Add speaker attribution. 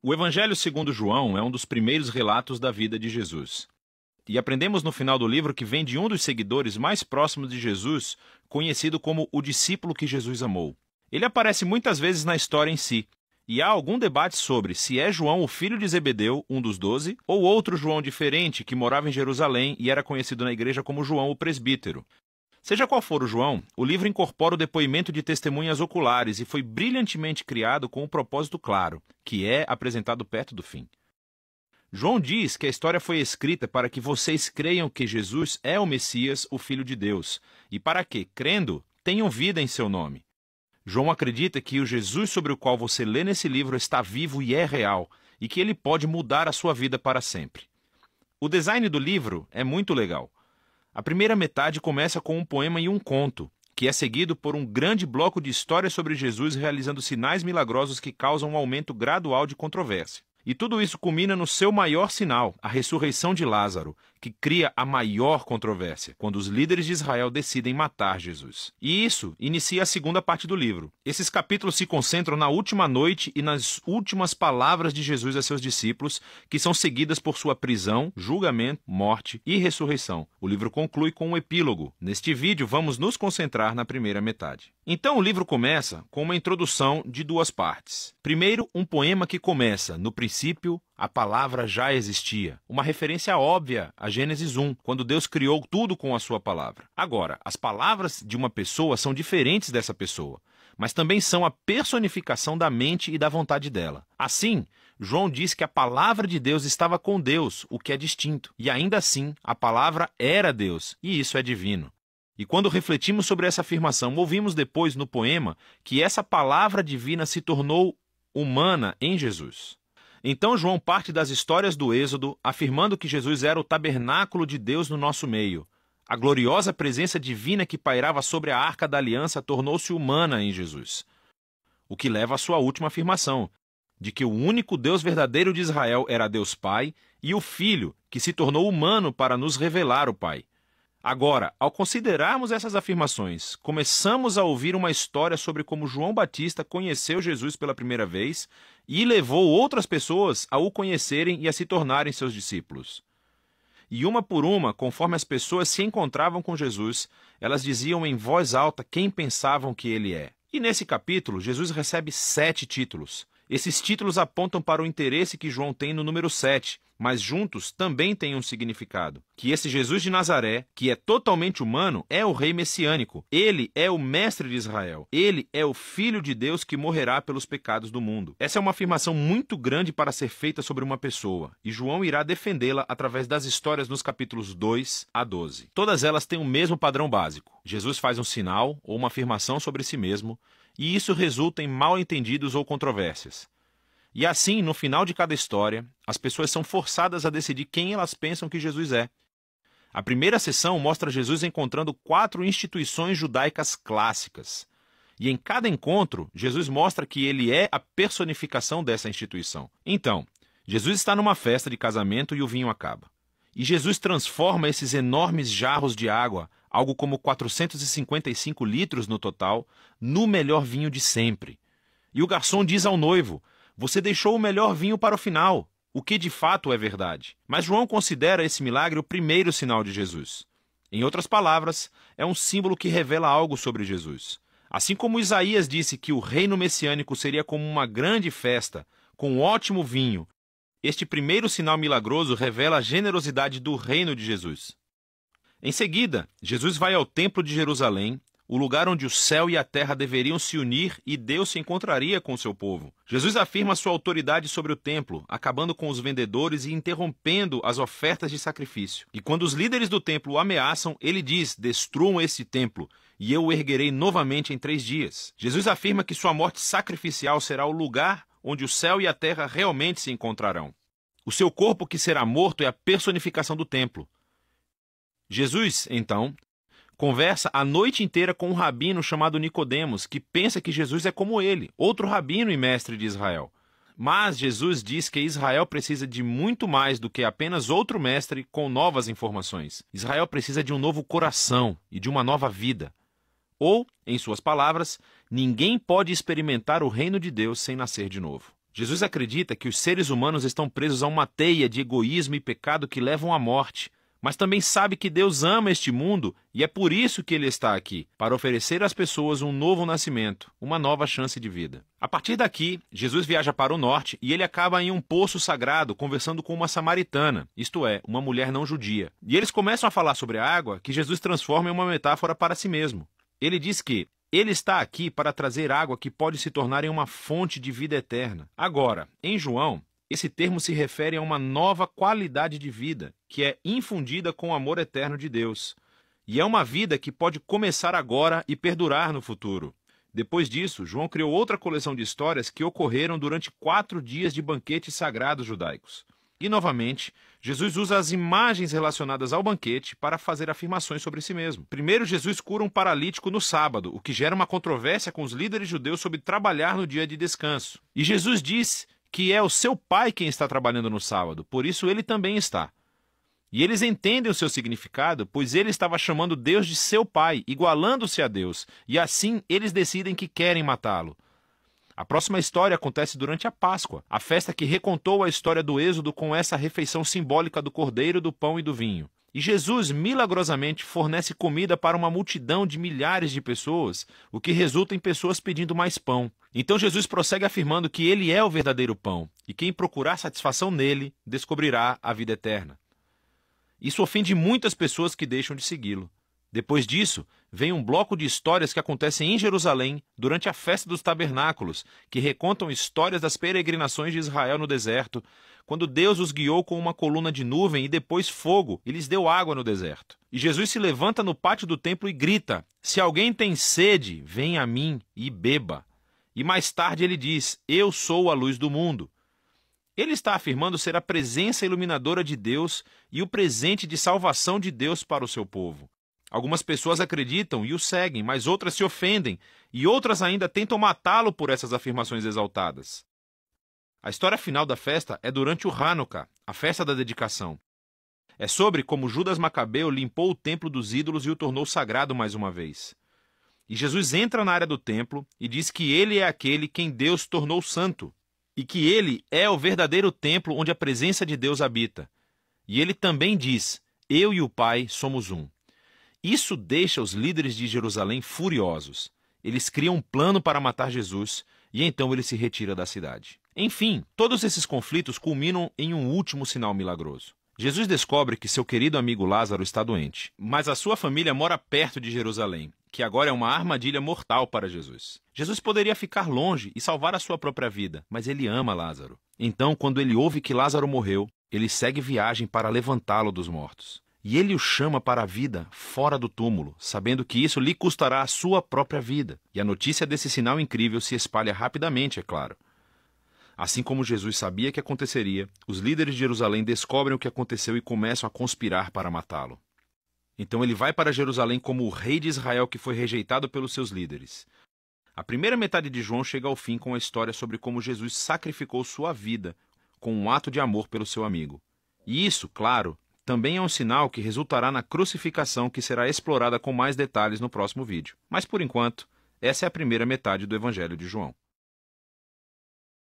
Speaker 1: O Evangelho segundo João é um dos primeiros relatos da vida de Jesus. E aprendemos no final do livro que vem de um dos seguidores mais próximos de Jesus, conhecido como o discípulo que Jesus amou. Ele aparece muitas vezes na história em si, e há algum debate sobre se é João o filho de Zebedeu, um dos 12, ou outro João diferente que morava em Jerusalém e era conhecido na igreja como João o presbítero. Seja qual for o João, o livro incorpora o depoimento de testemunhas oculares e foi brilhantemente criado com um propósito claro, que é apresentado perto do fim. João diz que a história foi escrita para que vocês creiam que Jesus é o Messias, o Filho de Deus, e para que, crendo, tenham vida em seu nome. João acredita que o Jesus sobre o qual você lê nesse livro está vivo e é real, e que ele pode mudar a sua vida para sempre. O design do livro é muito legal. A primeira metade começa com um poema e um conto, que é seguido por um grande bloco de histórias sobre Jesus realizando sinais milagrosos que causam um aumento gradual de controvérsia. E tudo isso culmina no seu maior sinal, a ressurreição de Lázaro, que cria a maior controvérsia, quando os líderes de Israel decidem matar Jesus. E isso inicia a segunda parte do livro. Esses capítulos se concentram na última noite e nas últimas palavras de Jesus a seus discípulos, que são seguidas por sua prisão, julgamento, morte e ressurreição. O livro conclui com um epílogo. Neste vídeo, vamos nos concentrar na primeira metade. Então o livro começa com uma introdução de duas partes. Primeiro, um poema que começa, no princípio, a palavra já existia. Uma referência óbvia a Gênesis 1, quando Deus criou tudo com a sua palavra. Agora, as palavras de uma pessoa são diferentes dessa pessoa, mas também são a personificação da mente e da vontade dela. Assim, João diz que a palavra de Deus estava com Deus, o que é distinto. E ainda assim, a palavra era Deus, e isso é divino. E quando refletimos sobre essa afirmação, ouvimos depois no poema que essa palavra divina se tornou humana em Jesus. Então João parte das histórias do Êxodo, afirmando que Jesus era o tabernáculo de Deus no nosso meio. A gloriosa presença divina que pairava sobre a Arca da Aliança tornou-se humana em Jesus. O que leva à sua última afirmação, de que o único Deus verdadeiro de Israel era Deus Pai e o Filho, que se tornou humano para nos revelar o Pai. Agora, ao considerarmos essas afirmações, começamos a ouvir uma história sobre como João Batista conheceu Jesus pela primeira vez e levou outras pessoas a o conhecerem e a se tornarem seus discípulos. E uma por uma, conforme as pessoas se encontravam com Jesus, elas diziam em voz alta quem pensavam que ele é. E nesse capítulo, Jesus recebe 7 títulos. Esses títulos apontam para o interesse que João tem no número 7, mas juntos também têm um significado. Que esse Jesus de Nazaré, que é totalmente humano, é o rei messiânico. Ele é o mestre de Israel. Ele é o Filho de Deus que morrerá pelos pecados do mundo. Essa é uma afirmação muito grande para ser feita sobre uma pessoa, e João irá defendê-la através das histórias nos capítulos 2 a 12. Todas elas têm o mesmo padrão básico. Jesus faz um sinal ou uma afirmação sobre si mesmo, e isso resulta em mal-entendidos ou controvérsias. E assim, no final de cada história, as pessoas são forçadas a decidir quem elas pensam que Jesus é. A primeira sessão mostra Jesus encontrando 4 instituições judaicas clássicas. E em cada encontro, Jesus mostra que ele é a personificação dessa instituição. Então, Jesus está numa festa de casamento e o vinho acaba. E Jesus transforma esses enormes jarros de água, algo como 455 litros no total, no melhor vinho de sempre. E o garçom diz ao noivo: "Você deixou o melhor vinho para o final", o que de fato é verdade. Mas João considera esse milagre o primeiro sinal de Jesus. Em outras palavras, é um símbolo que revela algo sobre Jesus. Assim como Isaías disse que o reino messiânico seria como uma grande festa, com ótimo vinho, este primeiro sinal milagroso revela a generosidade do reino de Jesus. Em seguida, Jesus vai ao Templo de Jerusalém, o lugar onde o céu e a terra deveriam se unir e Deus se encontraria com seu povo. Jesus afirma sua autoridade sobre o templo, acabando com os vendedores e interrompendo as ofertas de sacrifício. E quando os líderes do templo o ameaçam, ele diz: "Destruam esse templo, e eu o erguerei novamente em 3 dias. Jesus afirma que sua morte sacrificial será o lugar onde o céu e a terra realmente se encontrarão. O seu corpo que será morto é a personificação do templo. Jesus, então, conversa a noite inteira com um rabino chamado Nicodemos, que pensa que Jesus é como ele, outro rabino e mestre de Israel. Mas Jesus diz que Israel precisa de muito mais do que apenas outro mestre com novas informações. Israel precisa de um novo coração e de uma nova vida. Ou, em suas palavras, ninguém pode experimentar o reino de Deus sem nascer de novo. Jesus acredita que os seres humanos estão presos a uma teia de egoísmo e pecado que levam à morte, mas também sabe que Deus ama este mundo e é por isso que ele está aqui, para oferecer às pessoas um novo nascimento, uma nova chance de vida. A partir daqui, Jesus viaja para o norte e ele acaba em um poço sagrado conversando com uma samaritana, isto é, uma mulher não judia. E eles começam a falar sobre a água que Jesus transforma em uma metáfora para si mesmo. Ele diz que ele está aqui para trazer água que pode se tornar em uma fonte de vida eterna. Agora, em João, esse termo se refere a uma nova qualidade de vida, que é infundida com o amor eterno de Deus. E é uma vida que pode começar agora e perdurar no futuro. Depois disso, João criou outra coleção de histórias que ocorreram durante 4 dias de banquetes sagrados judaicos. E, novamente, Jesus usa as imagens relacionadas ao banquete para fazer afirmações sobre si mesmo. Primeiro, Jesus cura um paralítico no sábado, o que gera uma controvérsia com os líderes judeus sobre trabalhar no dia de descanso. E Jesus diz que é o seu pai quem está trabalhando no sábado, por isso ele também está. E eles entendem o seu significado, pois ele estava chamando Deus de seu pai, igualando-se a Deus, e assim eles decidem que querem matá-lo. A próxima história acontece durante a Páscoa, a festa que recontou a história do Êxodo com essa refeição simbólica do cordeiro, do pão e do vinho. E Jesus, milagrosamente, fornece comida para uma multidão de milhares de pessoas, o que resulta em pessoas pedindo mais pão. Então Jesus prossegue afirmando que ele é o verdadeiro pão, e quem procurar satisfação nele, descobrirá a vida eterna. Isso ofende muitas pessoas que deixam de segui-lo. Depois disso, vem um bloco de histórias que acontecem em Jerusalém durante a festa dos tabernáculos, que recontam histórias das peregrinações de Israel no deserto, quando Deus os guiou com uma coluna de nuvem e depois fogo e lhes deu água no deserto. E Jesus se levanta no pátio do templo e grita: "Se alguém tem sede, venha a mim e beba." E mais tarde ele diz: "Eu sou a luz do mundo." Ele está afirmando ser a presença iluminadora de Deus e o presente de salvação de Deus para o seu povo. Algumas pessoas acreditam e o seguem, mas outras se ofendem, e outras ainda tentam matá-lo por essas afirmações exaltadas. A história final da festa é durante o Hanukkah, a festa da dedicação. É sobre como Judas Macabeu limpou o templo dos ídolos e o tornou sagrado mais uma vez. E Jesus entra na área do templo e diz que ele é aquele quem Deus tornou santo, e que ele é o verdadeiro templo onde a presença de Deus habita. E ele também diz: "Eu e o Pai somos um." Isso deixa os líderes de Jerusalém furiosos. Eles criam um plano para matar Jesus e então ele se retira da cidade. Enfim, todos esses conflitos culminam em um último sinal milagroso. Jesus descobre que seu querido amigo Lázaro está doente, mas a sua família mora perto de Jerusalém, que agora é uma armadilha mortal para Jesus. Jesus poderia ficar longe e salvar a sua própria vida, mas ele ama Lázaro. Então, quando ele ouve que Lázaro morreu, ele segue viagem para levantá-lo dos mortos. E ele o chama para a vida fora do túmulo, sabendo que isso lhe custará a sua própria vida. E a notícia desse sinal incrível se espalha rapidamente, é claro. Assim como Jesus sabia que aconteceria, os líderes de Jerusalém descobrem o que aconteceu e começam a conspirar para matá-lo. Então ele vai para Jerusalém como o rei de Israel que foi rejeitado pelos seus líderes. A primeira metade de João chega ao fim com a história sobre como Jesus sacrificou sua vida com um ato de amor pelo seu amigo. E isso, claro, também é um sinal que resultará na crucificação que será explorada com mais detalhes no próximo vídeo. Mas, por enquanto, essa é a primeira metade do Evangelho de João.